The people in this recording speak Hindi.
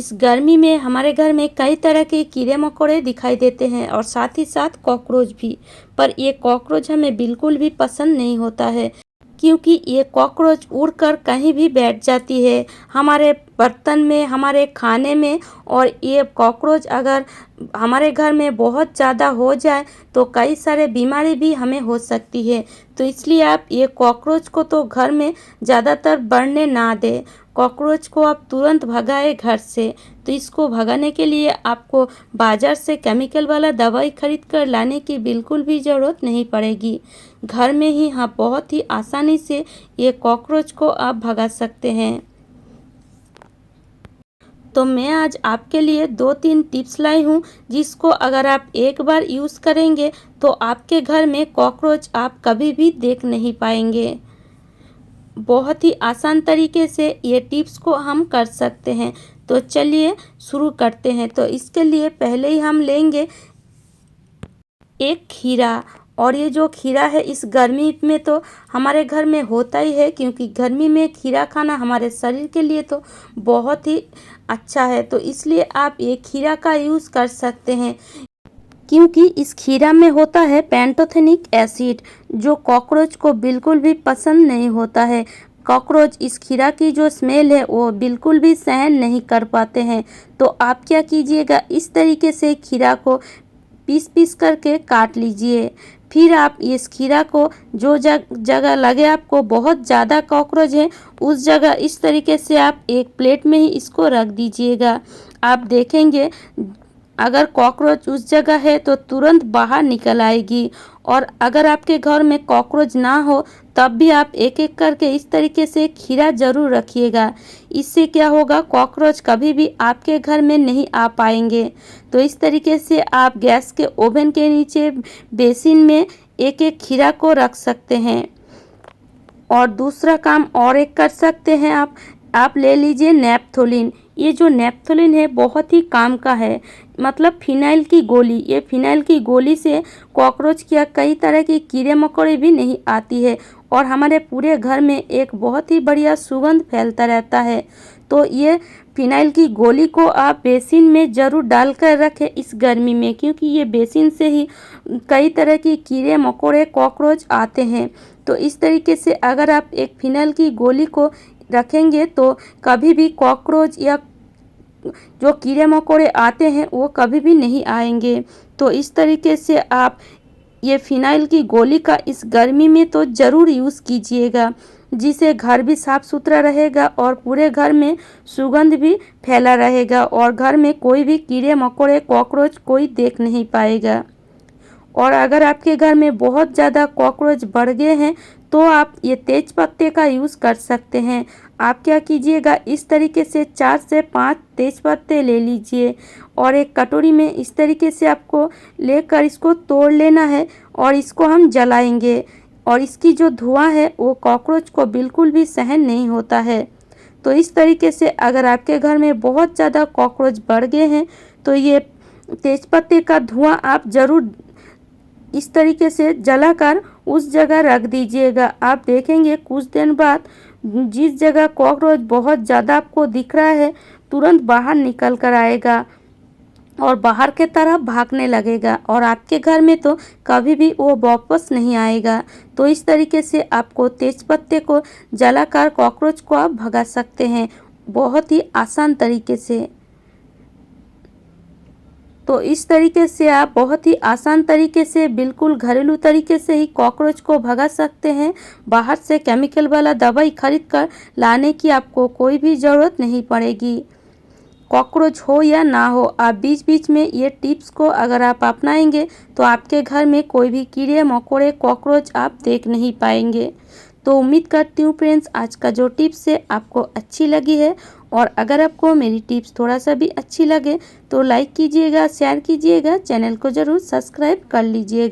इस गर्मी में हमारे घर में कई तरह के कीड़े मकोड़े दिखाई देते हैं और साथ ही साथ कॉकरोच भी। पर ये कॉकरोच हमें बिल्कुल भी पसंद नहीं होता है, क्योंकि ये कॉकरोच उड़कर कहीं भी बैठ जाती है, हमारे बर्तन में, हमारे खाने में। और ये कॉकरोच अगर हमारे घर में बहुत ज़्यादा हो जाए तो कई सारे बीमारी भी हमें हो सकती है। तो इसलिए आप ये कॉकरोच को तो घर में ज़्यादातर बढ़ने ना दें। कॉकरोच को आप तुरंत भगाएं घर से। तो इसको भगाने के लिए आपको बाज़ार से केमिकल वाला दवाई खरीद कर लाने की बिल्कुल भी ज़रूरत नहीं पड़ेगी। घर में ही हाँ, बहुत ही आसानी से ये कॉकरोच को आप भगा सकते हैं। तो मैं आज आपके लिए 2-3 टिप्स लाई हूँ, जिसको अगर आप एक बार यूज़ करेंगे तो आपके घर में कॉकरोच आप कभी भी देख नहीं पाएंगे। बहुत ही आसान तरीके से ये टिप्स को हम कर सकते हैं। तो चलिए शुरू करते हैं। तो इसके लिए पहले ही हम लेंगे एक खीरा। और ये जो खीरा है इस गर्मी में तो हमारे घर में होता ही है, क्योंकि गर्मी में खीरा खाना हमारे शरीर के लिए तो बहुत ही अच्छा है। तो इसलिए आप ये खीरा का यूज़ कर सकते हैं, क्योंकि इस खीरा में होता है पैंटोथेनिक एसिड, जो कॉकरोच को बिल्कुल भी पसंद नहीं होता है। कॉकरोच इस खीरा की जो स्मेल है वो बिल्कुल भी सहन नहीं कर पाते हैं। तो आप क्या कीजिएगा, इस तरीके से खीरा को पीस पीस करके काट लीजिए। फिर आप इस खीरा को जो जगह लगे आपको बहुत ज़्यादा कॉकरोच है, उस जगह इस तरीके से आप एक प्लेट में ही इसको रख दीजिएगा। आप देखेंगे अगर कॉकरोच उस जगह है तो तुरंत बाहर निकल आएगी। और अगर आपके घर में कॉकरोच ना हो तब भी आप एक एक करके इस तरीके से खीरा ज़रूर रखिएगा। इससे क्या होगा, कॉकरोच कभी भी आपके घर में नहीं आ पाएंगे। तो इस तरीके से आप गैस के ओवन के नीचे बेसिन में एक एक खीरा को रख सकते हैं। और दूसरा काम और एक कर सकते हैं आप ले लीजिए नेपथोलिन। ये जो नेपथोलिन है बहुत ही काम का है, मतलब फिनाइल की गोली। ये फिनाइल की गोली से कॉकरोच या कई तरह के कीड़े मकोड़े भी नहीं आती है, और हमारे पूरे घर में एक बहुत ही बढ़िया सुगंध फैलता रहता है। तो ये फिनाइल की गोली को आप बेसिन में ज़रूर डाल कर रखें इस गर्मी में, क्योंकि ये बेसिन से ही कई तरह के कीड़े मकोड़े कॉकरोच आते हैं। तो इस तरीके से अगर आप एक फिनाइल की गोली को रखेंगे तो कभी भी कॉकरोच या जो कीड़े मकोड़े आते हैं वो कभी भी नहीं आएंगे। तो इस तरीके से आप ये फिनाइल की गोली का इस गर्मी में तो ज़रूर यूज़ कीजिएगा, जिससे घर भी साफ़ सुथरा रहेगा और पूरे घर में सुगंध भी फैला रहेगा, और घर में कोई भी कीड़े मकोड़े कॉकरोच कोई देख नहीं पाएगा। और अगर आपके घर में बहुत ज़्यादा कॉकरोच बढ़ गए हैं तो आप ये तेज पत्ते का यूज़ कर सकते हैं। आप क्या कीजिएगा, इस तरीके से 4 से 5 तेज पत्ते ले लीजिए और एक कटोरी में इस तरीके से आपको लेकर इसको तोड़ लेना है, और इसको हम जलाएंगे। और इसकी जो धुआं है वो कॉकरोच को बिल्कुल भी सहन नहीं होता है। तो इस तरीके से अगर आपके घर में बहुत ज़्यादा कॉकरोच बढ़ गए हैं तो ये तेज़पत्ते का धुआं आप ज़रूर इस तरीके से जलाकर उस जगह रख दीजिएगा। आप देखेंगे कुछ दिन बाद जिस जगह कॉकरोच बहुत ज़्यादा आपको दिख रहा है, तुरंत बाहर निकल कर आएगा और बाहर के तरफ भागने लगेगा, और आपके घर में तो कभी भी वो वापस नहीं आएगा। तो इस तरीके से आपको तेज़पत्ते को जलाकर कॉकरोच को आप भगा सकते हैं, बहुत ही आसान तरीके से। तो इस तरीके से आप बहुत ही आसान तरीके से, बिल्कुल घरेलू तरीके से ही कॉकरोच को भगा सकते हैं। बाहर से केमिकल वाला दवाई खरीद कर लाने की आपको कोई भी ज़रूरत नहीं पड़ेगी। कॉकरोच हो या ना हो, आप बीच बीच में ये टिप्स को अगर आप अपनाएंगे तो आपके घर में कोई भी कीड़े मकोड़े कॉकरोच आप देख नहीं पाएंगे। तो उम्मीद करती हूँ फ्रेंड्स, आज का जो टिप्स है आपको अच्छी लगी है। और अगर आपको मेरी टिप्स थोड़ा सा भी अच्छी लगे तो लाइक कीजिएगा, शेयर कीजिएगा, चैनल को ज़रूर सब्सक्राइब कर लीजिएगा।